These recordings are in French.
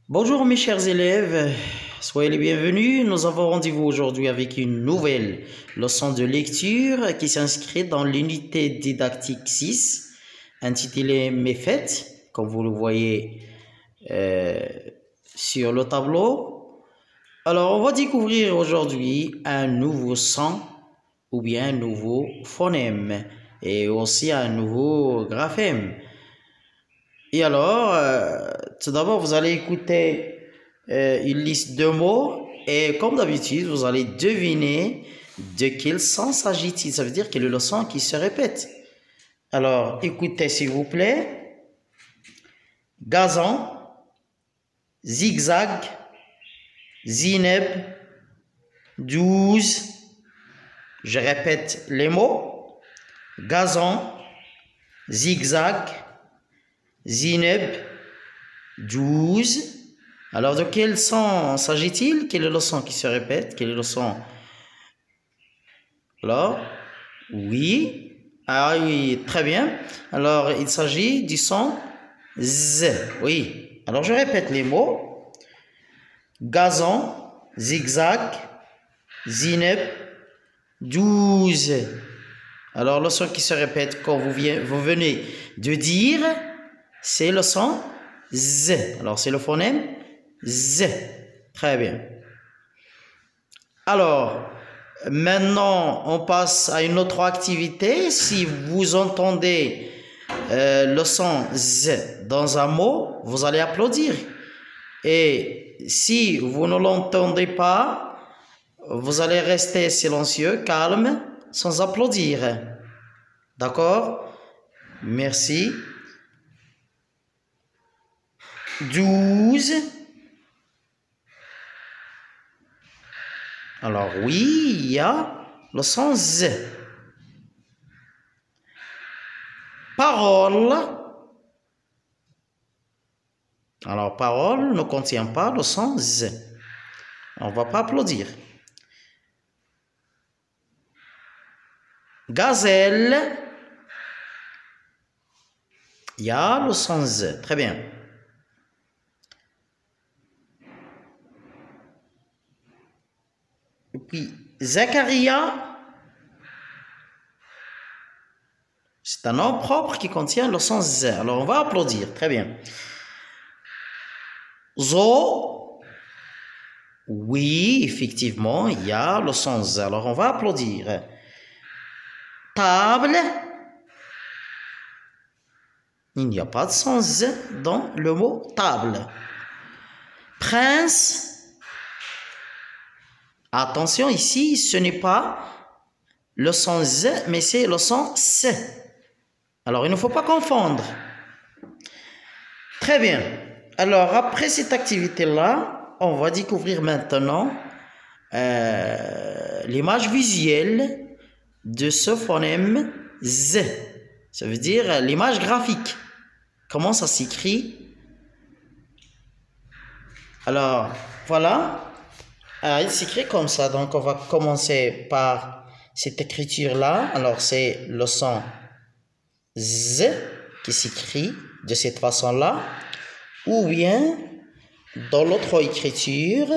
Bonjour mes chers élèves, soyez les bienvenus. Nous avons rendez-vous aujourd'hui avec une nouvelle leçon de lecture qui s'inscrit dans l'unité didactique 6 intitulée Méfaits, comme vous le voyez sur le tableau. Alors on va découvrir aujourd'hui un nouveau son ou bien un nouveau phonème et aussi un nouveau graphème. Et alors, tout d'abord, vous allez écouter une liste de mots et comme d'habitude, vous allez deviner de quel son s'agit-il. Ça veut dire quelle est le son qui se répète. Alors, écoutez s'il vous plaît. Gazon, zigzag, zineb, 12. Je répète les mots. Gazon, zigzag, zineb, 12. Alors, de quel son s'agit-il? Quel est le son qui se répète? Quel est le son? Alors, oui. Ah oui, très bien. Alors, il s'agit du son Z. Oui. Alors, je répète les mots. Gazon, zigzag, zineb, 12. Alors, le son qui se répète quand vous venez de dire, c'est le son Z. Alors, c'est le phonème Z. Très bien. Alors, maintenant, on passe à une autre activité. Si vous entendez le son Z dans un mot, vous allez applaudir. Et si vous ne l'entendez pas, vous allez rester silencieux, calme, sans applaudir. D'accord? Merci. 12. Alors oui, il y a le son Z. Parole. Alors parole ne contient pas le son Z. On ne va pas applaudir. Gazelle. Il y a le son Z. Très bien. Et puis, Zacharia, c'est un nom propre qui contient le son Z. Alors, on va applaudir. Très bien. Zo, oui, effectivement, il y a le son Z. Alors, on va applaudir. Table, il n'y a pas de son Z dans le mot table. Prince, attention, ici, ce n'est pas le son Z, mais c'est le son S. Alors, il ne faut pas confondre. Très bien. Alors, après cette activité-là, on va découvrir maintenant l'image visuelle de ce phonème Z. Ça veut dire l'image graphique. Comment ça s'écrit? Alors, voilà. Alors, il s'écrit comme ça. Donc, on va commencer par cette écriture-là. Alors, c'est le son Z qui s'écrit de cette façon-là. Ou bien, dans l'autre écriture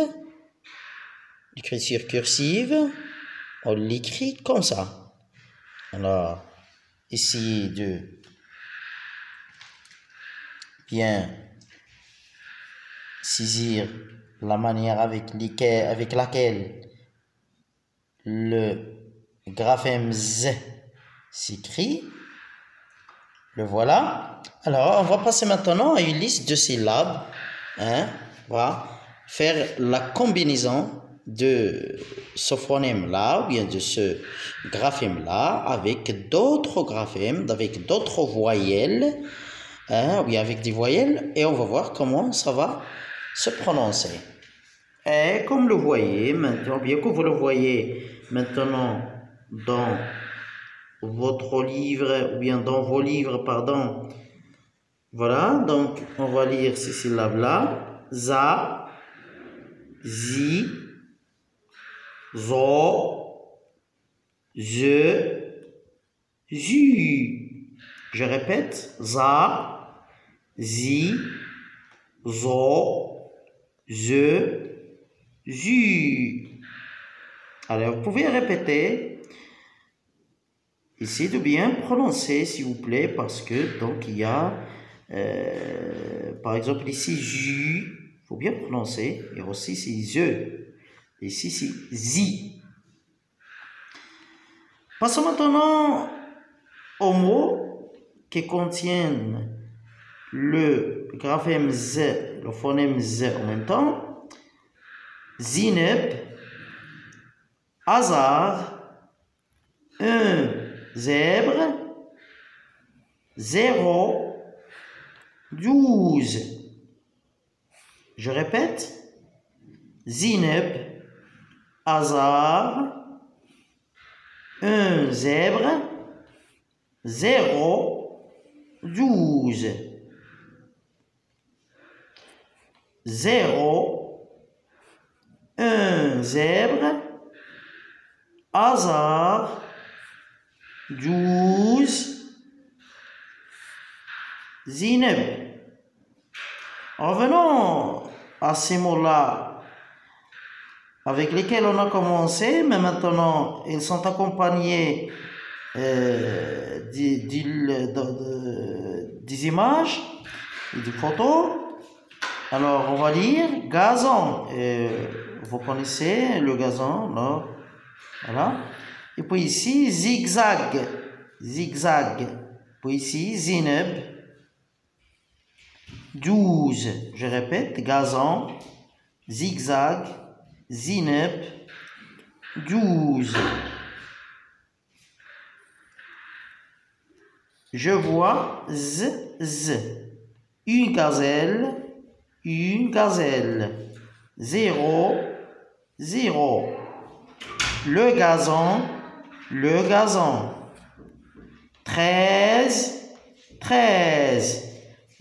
cursive, on l'écrit comme ça. Alors, essayez de bien saisir la manière avec laquelle le graphème Z s'écrit. Le voilà. Alors, on va passer maintenant à une liste de syllabes. On va faire la combinaison de ce phonème-là, ou bien de ce graphème-là, avec d'autres graphèmes, avec d'autres voyelles, ou bien avec des voyelles, et on va voir comment ça va se prononcer. Et comme le voyez maintenant, bien que vous le voyez maintenant dans votre livre, ou bien dans vos livres, pardon. Voilà, donc on va lire ces syllabes-là. Za, zi, zo, ze, zu. Je répète, za, zi, zo, zu. Alors, vous pouvez répéter. Essayez de bien prononcer, s'il vous plaît, parce que, donc, il y a, par exemple, ici, ju, il faut bien prononcer, et aussi, c'est ze. Ici, c'est zi. Passons maintenant aux mots qui contiennent le graphème Z, le phonème Z en même temps. Zineb, hasard, un zèbre, 0, 12. Je répète. Zineb, hasard, un zèbre, 0, 12. 0, un zèbre, hasard, 12, Zineb. Revenons à ces mots-là avec lesquels on a commencé, mais maintenant ils sont accompagnés des images et des photos. Alors on va lire gazon. Vous connaissez le gazon, là. Voilà. Et puis ici, zigzag. Zigzag. Puis ici, Zineb. 12. Je répète, gazon, zigzag, Zineb. 12. Je vois z. Une gazelle. Une gazelle. 0, 0. Le gazon. Le gazon. 13, 13.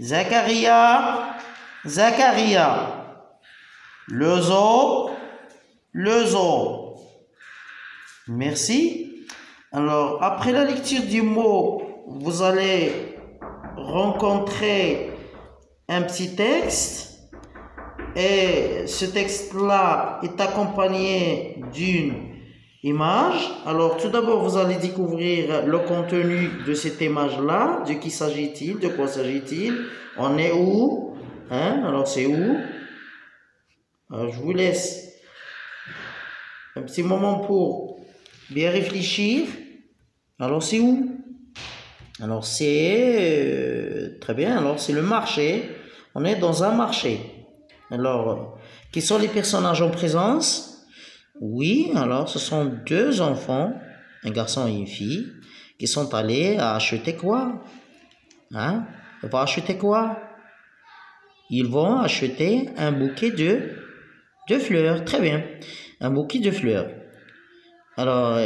Zacharia, Zacharia. Le zoo, le zoo. Merci. Alors, après la lecture du mot, vous allez rencontrer un petit texte. Et ce texte-là est accompagné d'une image. Alors, tout d'abord, vous allez découvrir le contenu de cette image-là. De qui s'agit-il? De quoi s'agit-il? On est où? Hein? Alors, c'est où? Alors, je vous laisse un petit moment pour bien réfléchir. Alors, c'est où? Alors, c'est... très bien. Alors, c'est le marché. On est dans un marché. Alors, qui sont les personnages en présence? Oui, alors ce sont deux enfants, un garçon et une fille, qui sont allés acheter quoi? Hein? Ils vont acheter quoi? Ils vont acheter un bouquet de fleurs. Très bien. Un bouquet de fleurs. Alors,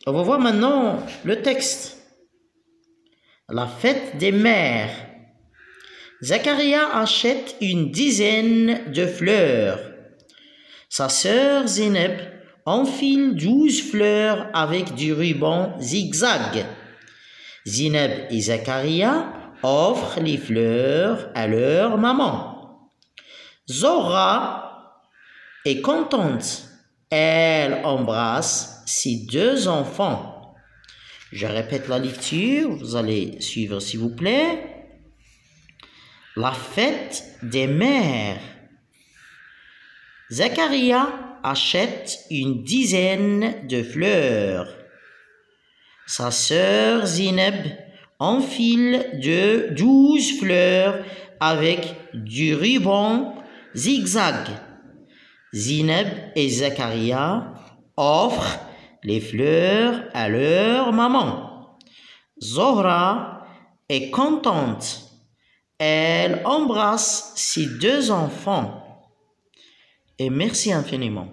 on va voir maintenant le texte. La fête des mères. Zacharia achète une dizaine de fleurs. Sa sœur Zineb enfile 12 fleurs avec du ruban zigzag. Zineb et Zacharia offrent les fleurs à leur maman. Zora est contente. Elle embrasse ses deux enfants. Je répète la lecture, vous allez suivre s'il vous plaît. La fête des mères. Zacharia achète une dizaine de fleurs. Sa sœur Zineb enfile 12 fleurs avec du ruban zigzag. Zineb et Zacharia offrent les fleurs à leur maman. Zohra est contente. Elle embrasse ses deux enfants. Et merci infiniment.